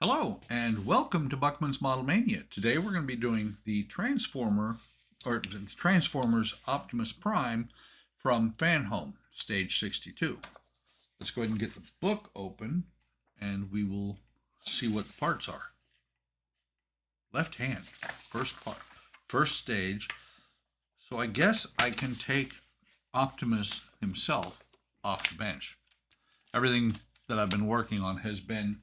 Hello and welcome to Buckman's Model Mania. Today we're going to be doing the Transformers Optimus Prime from Fanhome, stage 62. Let's go ahead and get the book open and we will see what the parts are. Left hand, first part, first stage. So I guess I can take Optimus himself off the bench. Everything that I've been working on has been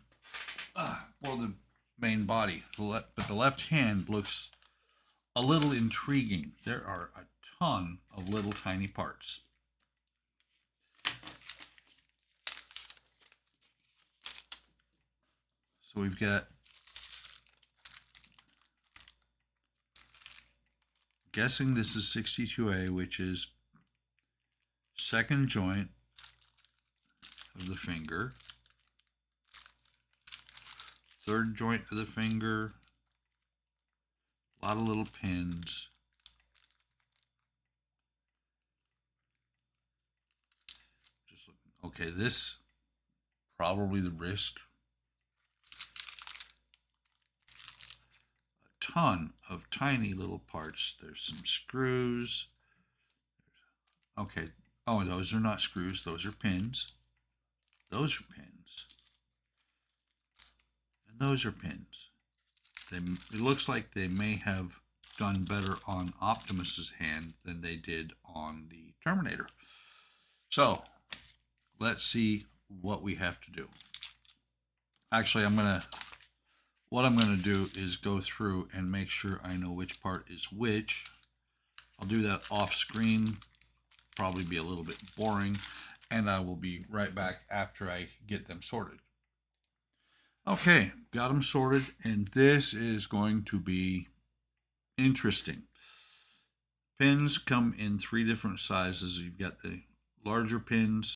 for the main body, but the left hand looks a little intriguing. There are a ton of little tiny parts. So we've got, guessing this is 62A, which is second joint of the finger, third joint of the finger, a lot of little pins. Just looking. Okay, this probably the wrist. A ton of tiny little parts. There's some screws. Okay. Oh, those are not screws. Those are pins. Those are pins. And those are pins. It looks like they may have done better on Optimus's hand than they did on the Terminator. So let's see what we have to do. Actually, what I'm gonna do is go through and make sure I know which part is which. I'll do that off screen, probably be a little bit boring, and I will be right back after I get them sorted. Okay, got them sorted, and this is going to be interesting. Pins come in 3 different sizes. You've got the larger pins,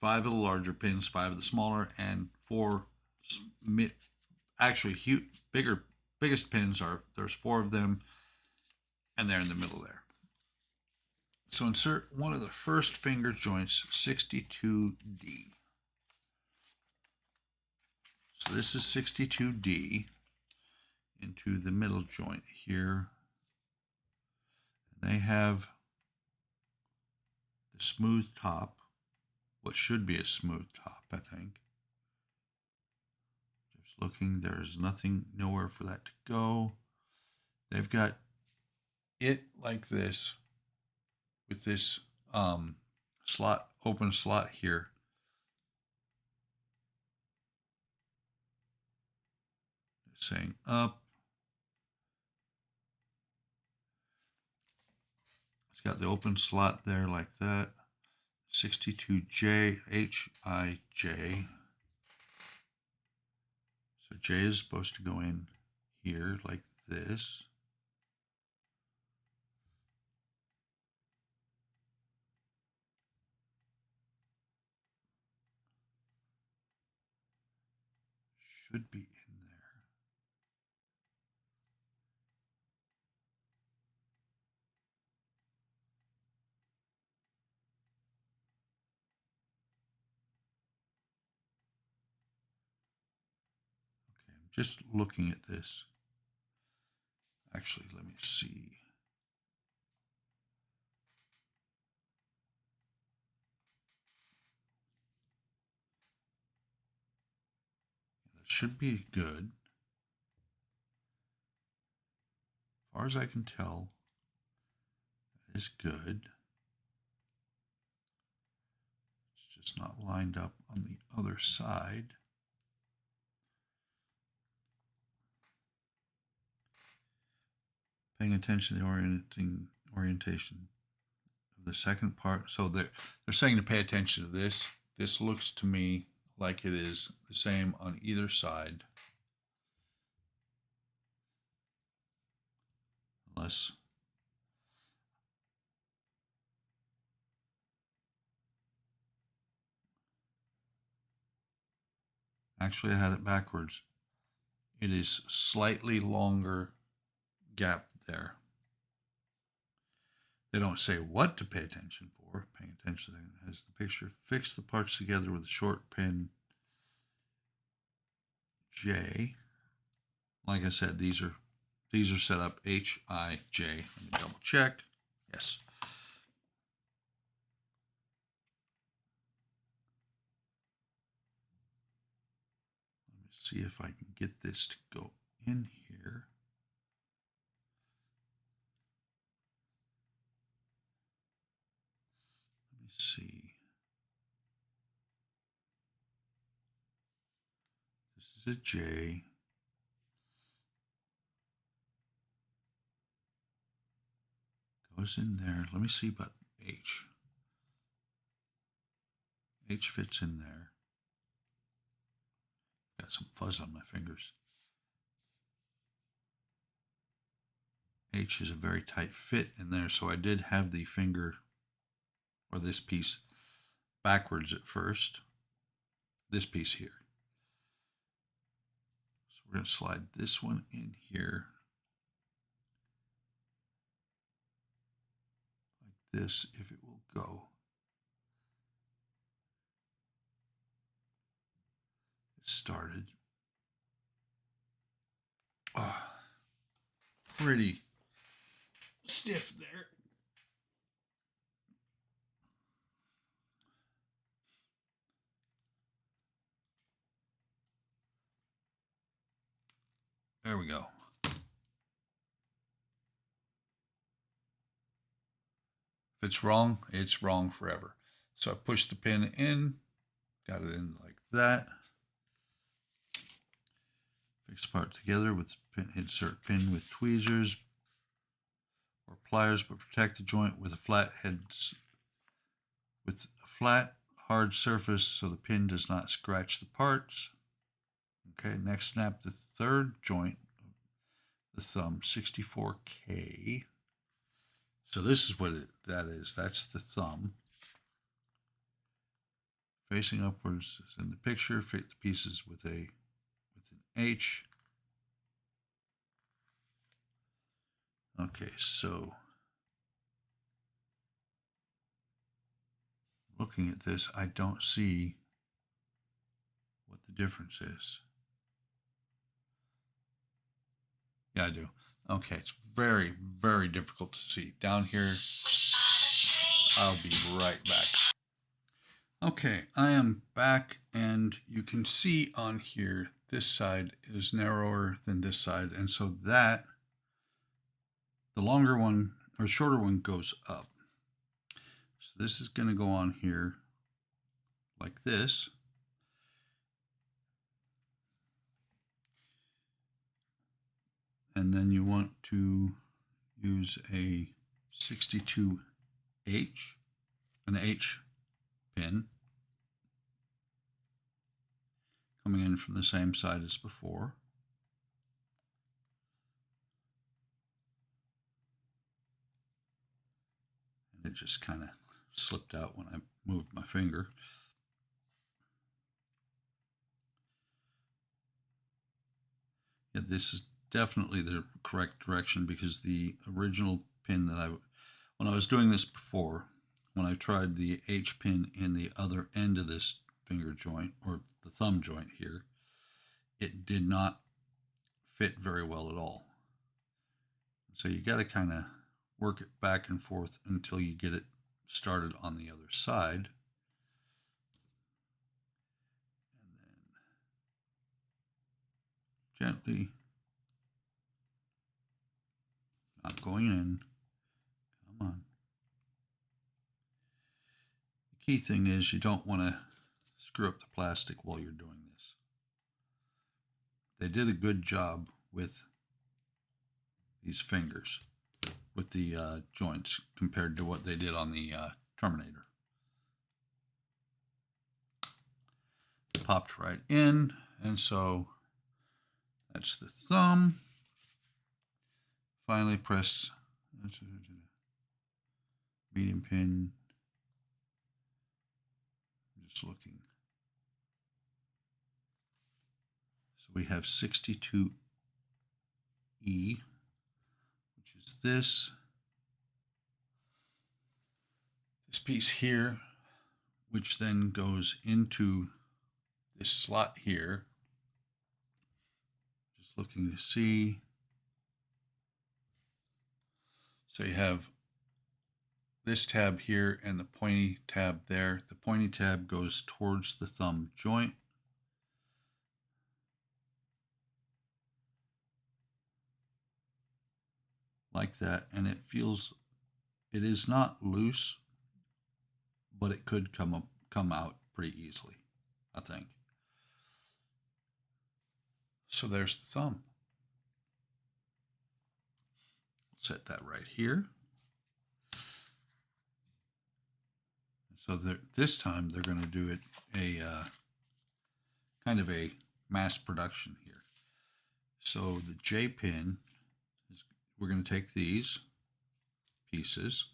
5 of the larger pins, 5 of the smaller, and 4 actually biggest pins there's 4 of them, and they're in the middle there. So insert one of the first finger joints, 62D. So this is 62D into the middle joint here. They have the smooth top, what should be a smooth top, I think. Just looking, there's nowhere for that to go. They've got it like this with this open slot here. Saying up. It's got the open slot there like that. 62J, HIJ. So J is supposed to go in here like this. Should be in there. Okay, I'm just looking at this. Actually, let me see. That should be good. As far as I can tell, that is good. It's just not lined up on the other side. Paying attention to the orientation of the second part. So they're saying to pay attention to this. This looks to me like it is the same on either side. Unless actually I had it backwards. It is slightly longer gap there. They don't say what to pay attention for. Paying attention as the picture. Fix the parts together with a short pin. J. Like I said, these are set up H, I, J. Let me double check. Yes. Let me see if I can get this to go in here. Let me see. This is a J. Goes in there. Let me see about H. H fits in there. Got some fuzz on my fingers. H is a very tight fit in there, so I did have the finger, or this piece, backwards at first. This piece here. So we're going to slide this one in here. Like this, if it will go. It started. Oh, pretty stiff there. There we go. If it's wrong forever. So I pushed the pin in, got it in like that. Fix the part together with pin, insert pin with tweezers or pliers, but protect the joint with a flat hard surface so the pin does not scratch the parts. Okay, next snap the third joint of the thumb, 64K. So this is what that is. That's the thumb. Facing upwards is in the picture. Fit the pieces with an H. Okay, so looking at this, I don't see what the difference is. Yeah, I do. Okay, it's very, very difficult to see. Down here, I'll be right back. Okay, I am back, and you can see on here, this side is narrower than this side, and so that, the longer one, or shorter one goes up. So this is going to go on here like this. And then you want to use a 62H, an H pin, coming in from the same side as before. And it just kind of slipped out when I moved my finger. Yeah, this is definitely the correct direction, because the original pin that when I was doing this before, when I tried the H pin in the other end of this finger joint, or the thumb joint here, it did not fit very well at all. So you got to kind of work it back and forth until you get it started on the other side. And then gently, not going in. Come on. The key thing is you don't want to screw up the plastic while you're doing this. They did a good job with these fingers, with the joints, compared to what they did on the Terminator. It popped right in, and so that's the thumb. Finally press medium pin. I'm just looking. So we have 62E, which is this piece here, which then goes into this slot here. looking to see. So you have this tab here and the pointy tab there. The pointy tab goes towards the thumb joint. Like that, and it is not loose, but it could come out pretty easily, I think. So there's the thumb. Set that right here. So this time they're going to do it a kind of a mass production here. So the J pin, we're going to take these pieces.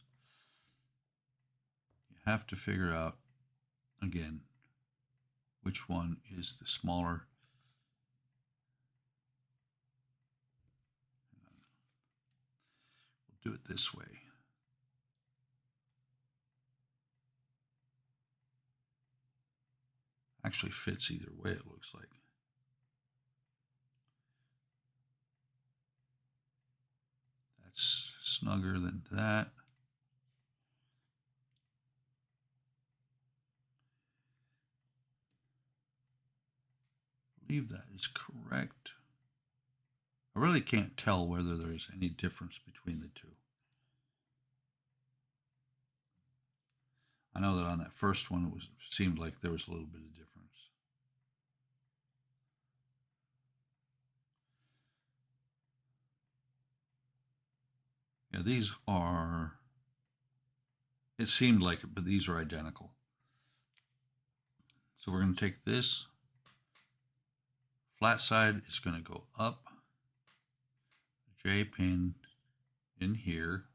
You have to figure out, again, which one is the smaller. We'll do it this way. Actually fits either way, it looks like. That's snugger than that. I believe that is correct. I really can't tell whether there's any difference between the two. I know that on that first one it seemed like there was a little bit of difference. Yeah, these are, it seemed like it, but these are identical. So we're going to take this flat side, is going to go up, J pin in here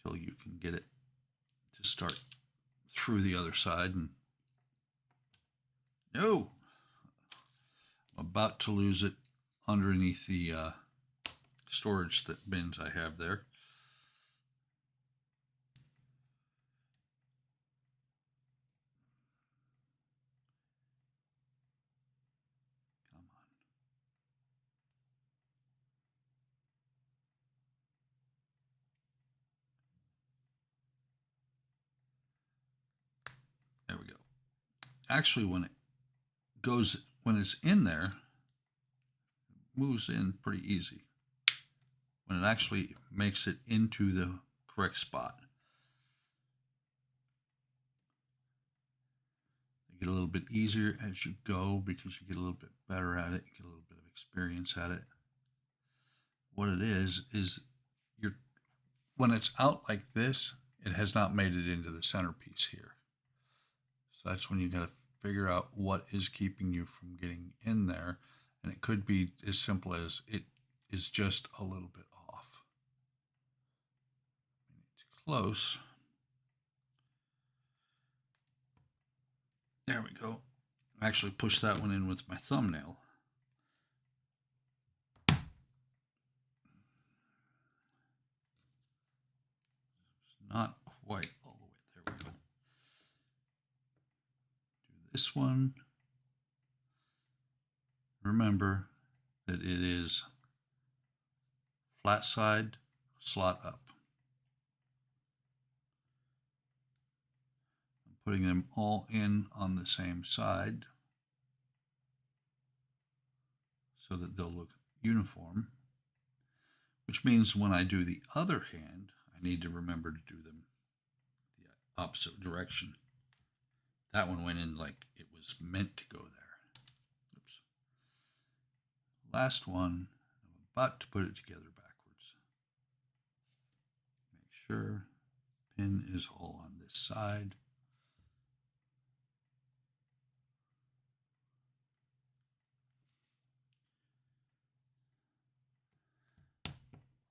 until you can get it to start through the other side. And no, I'm about to lose it underneath the storage bins I have there. Come on. There we go. Actually, when it's in there, it moves in pretty easy. When it actually makes it into the correct spot. You get a little bit easier as you go because you get a little bit better at it, you get a little bit of experience at it. What it is when it's out like this, it has not made it into the centerpiece here. So that's when you got to figure out what is keeping you from getting in there. And it could be as simple as it is just a little bit off. It's close. There we go. I actually pushed that one in with my thumbnail. It's not quite all the way. There we go. Do this one. Remember that it is flat side, slot up. I'm putting them all in on the same side so that they'll look uniform, which means when I do the other hand, I need to remember to do them the opposite direction. That one went in like it was meant to go there. Oops. Last one, I'm about to put it together backwards. Make sure pin is all on this side.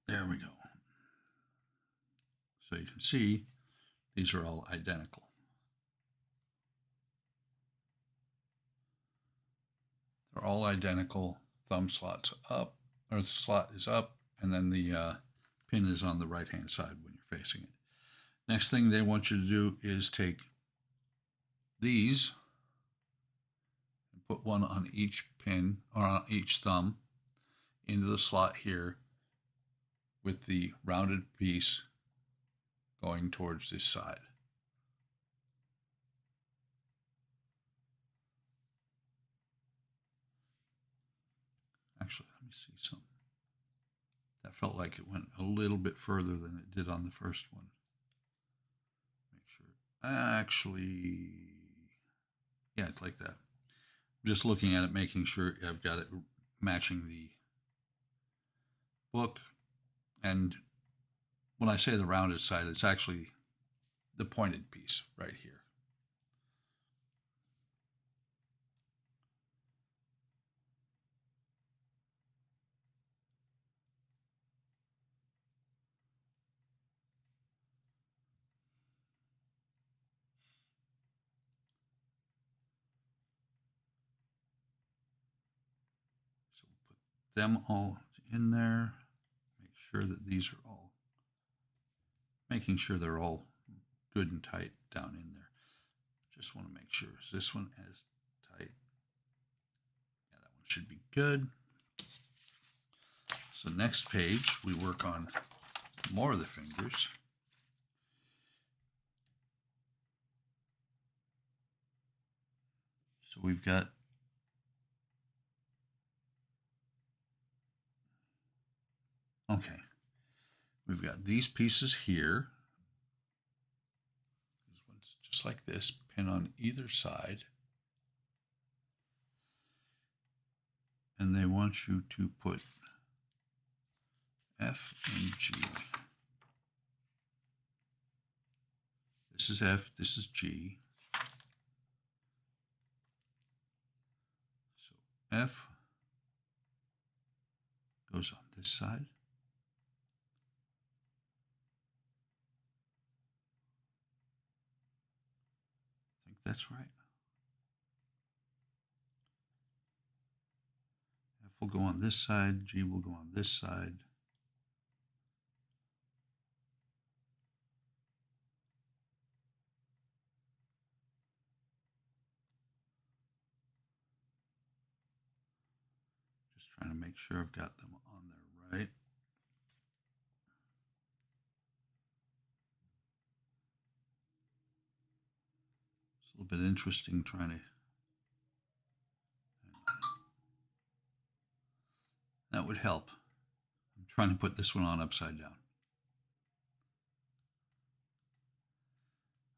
There we go. So you can see these are all identical. They're all identical. Thumb slot's up, or the slot is up, and then the pin is on the right hand side when you're facing it. Next thing they want you to do is take these and put one on each pin or on each thumb into the slot here with the rounded piece going towards this side. Actually, let me see something. That felt like it went a little bit further than it did on the first one. Make sure. Actually, yeah, it's like that. I'm just looking at it, making sure I've got it matching the book. And when I say the rounded side, it's actually the pointed piece right here. So we'll put them all in there. Make sure that these are all, making sure they're all good and tight down in there. Just want to make sure. Is this one as tight? Yeah, that one should be good. So next page, we work on more of the fingers. So we've got we've got these pieces here. These ones just like this, pin on either side. And they want you to put F and G. This is F, this is G. So F goes on this side. I think that's right. F will go on this side, G will go on this side. Just trying to make sure I've got them on there right. It's a little bit interesting trying to. That would help. I'm trying to put this one on upside down.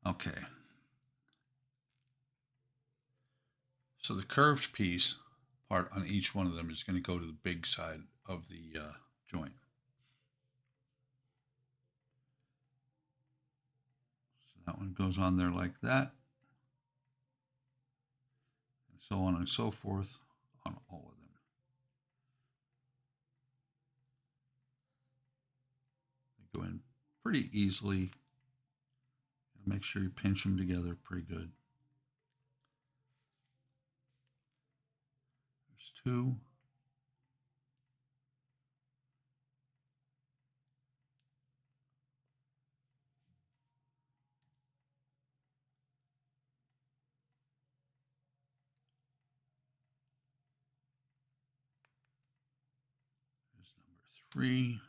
Okay. So the curved piece part on each one of them is going to go to the big side of the joint. So that one goes on there like that. And so on and so forth on all of them. They go in pretty easily. Make sure you pinch them together pretty good. There's two. There's number 3.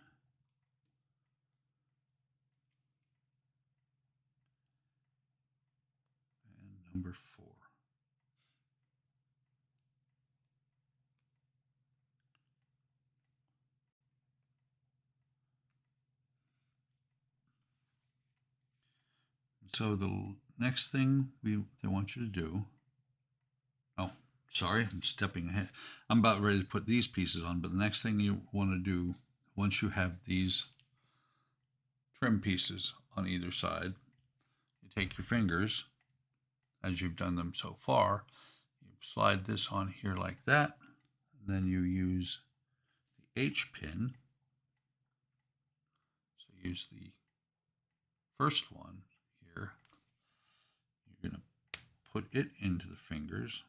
And number 4. So the next thing they want you to do, oh, sorry, I'm stepping ahead. I'm about ready to put these pieces on, but the next thing you want to do, once you have these trim pieces on either side, you take your fingers, as you've done them so far, you slide this on here like that, and then you use the H pin. So use the first one here. You're going to put it into the fingers.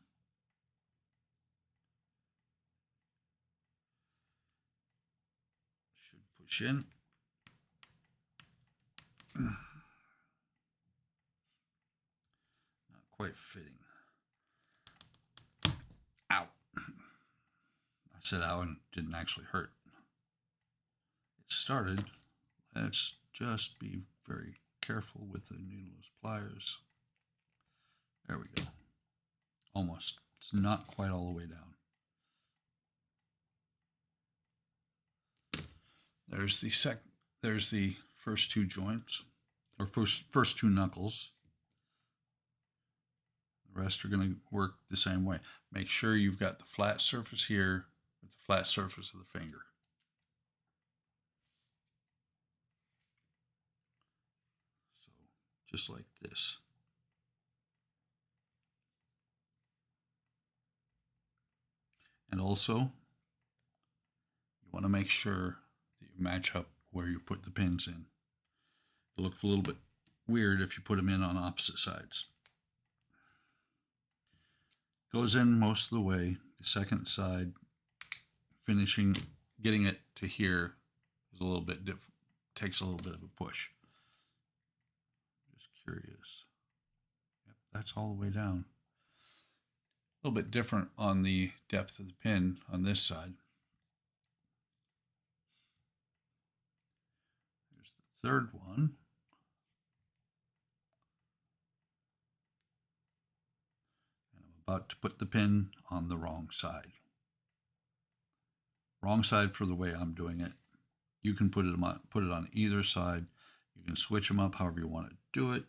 Should push in. Not quite fitting. Ow. said that one didn't actually hurt. It started. Let's just be very careful with the needleless pliers. There we go. Almost. It's not quite all the way down. There's the first two joints, or first two knuckles. The rest are going to work the same way. Make sure you've got the flat surface here with the flat surface of the finger. So just like this. And also, you want to make sure that you match up where you put the pins in. It looks a little bit weird if you put them in on opposite sides. Goes in most of the way. The second side, finishing, getting it to here is a little bit different. Takes a little bit of a push. Just curious. Yep, that's all the way down. A little bit different on the depth of the pin on this side. Here's the third one. And I'm about to put the pin on the wrong side. Wrong side for the way I'm doing it. You can put it on either side. You can switch them up however you want to do it.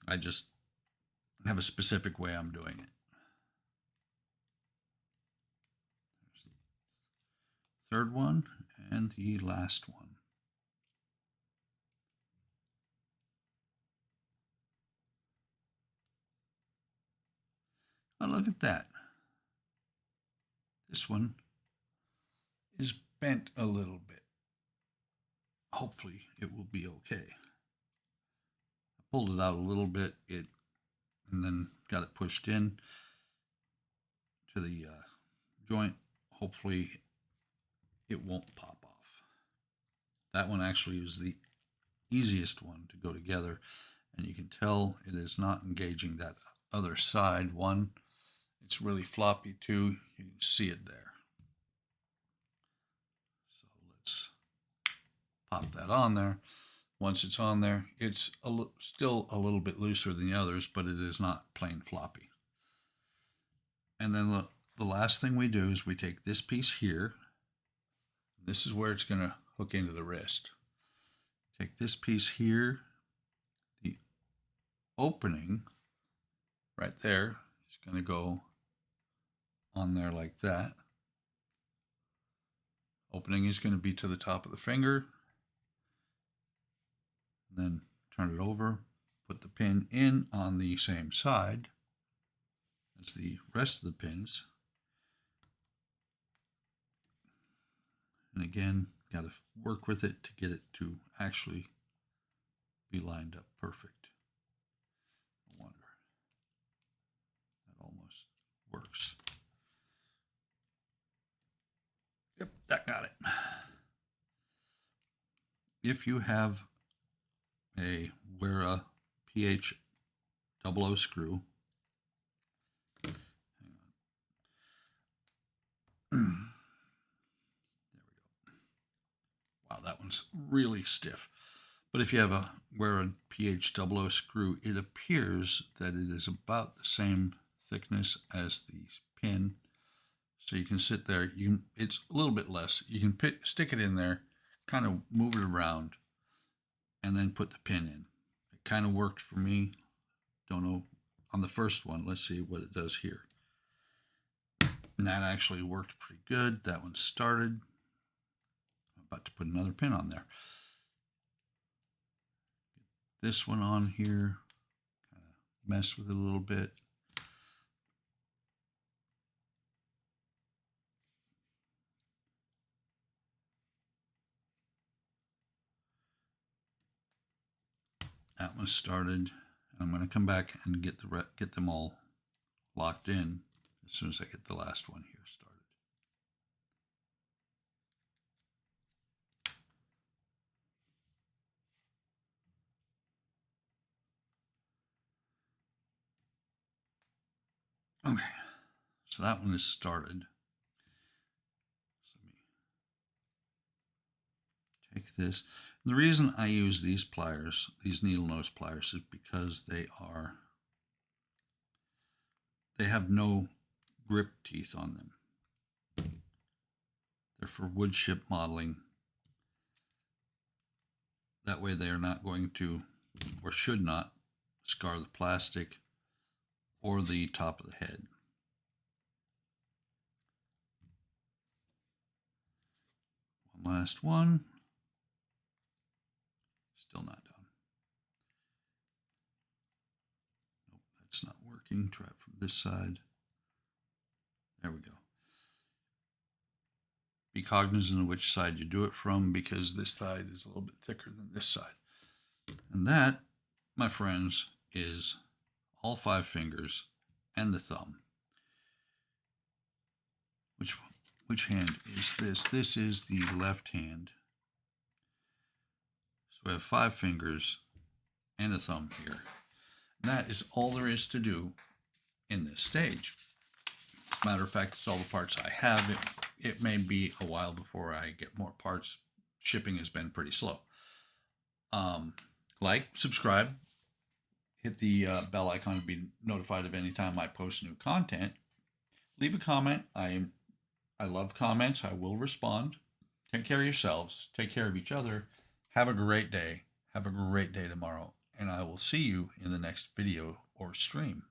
I just have a specific way I'm doing it. There's the third one and the last one. Oh, look at that. This one is bent a little bit. Hopefully it will be okay. I pulled it out a little bit, and then got it pushed in to the joint. Hopefully it won't pop off. That one actually is the easiest one to go together, and you can tell it is not engaging that other side. One, it's really floppy. Two, you can see it there. So let's pop that on there. Once it's on there, it's still a little bit looser than the others, but it is not plain floppy. And then the last thing we do is we take this piece here. This is where it's going to hook into the wrist. Take this piece here. The opening right there is going to go on there like that. Opening is going to be to the top of the finger. And then turn it over, put the pin in on the same side as the rest of the pins. And again, got to work with it to get it to actually be lined up perfect. No wonder. That almost works. Yep, that got it. If you have a Wera PH00 screw, hang on. There we go. Wow, that one's really stiff. But if you have a Wera PH00 screw, it appears that it is about the same thickness as the pin. So you can sit there, it's a little bit less. You can stick it in there, kind of move it around, and then put the pin in. It kind of worked for me. Don't know on the first one. Let's see what it does here. And that actually worked pretty good. That one started. I'm about to put another pin on there. Get this one on here. Kind of mess with it a little bit. That one started. I'm going to come back and get them all locked in as soon as I get the last one here started. Okay, So that one is started. So let me take this. And the reason I use these pliers, these needle nose pliers, is because they have no grip teeth on them. They're for wood chip modeling. That way they are not going to, or should not, scar the plastic or the top of the head. One last one. Still not done. Nope, that's not working. Try it from this side. There we go. Be cognizant of which side you do it from, because this side is a little bit thicker than this side. And that, my friends, is all 5 fingers and the thumb. Which hand is this? This is the left hand. So we have 5 fingers and a thumb here. And that is all there is to do in this stage. As a matter of fact, it's all the parts I have. It may be a while before I get more parts. Shipping has been pretty slow. Like, subscribe, hit the bell icon to be notified of any time I post new content. Leave a comment. I love comments. I will respond. Take care of yourselves. Take care of each other. Have a great day. Have a great day tomorrow. And I will see you in the next video or stream.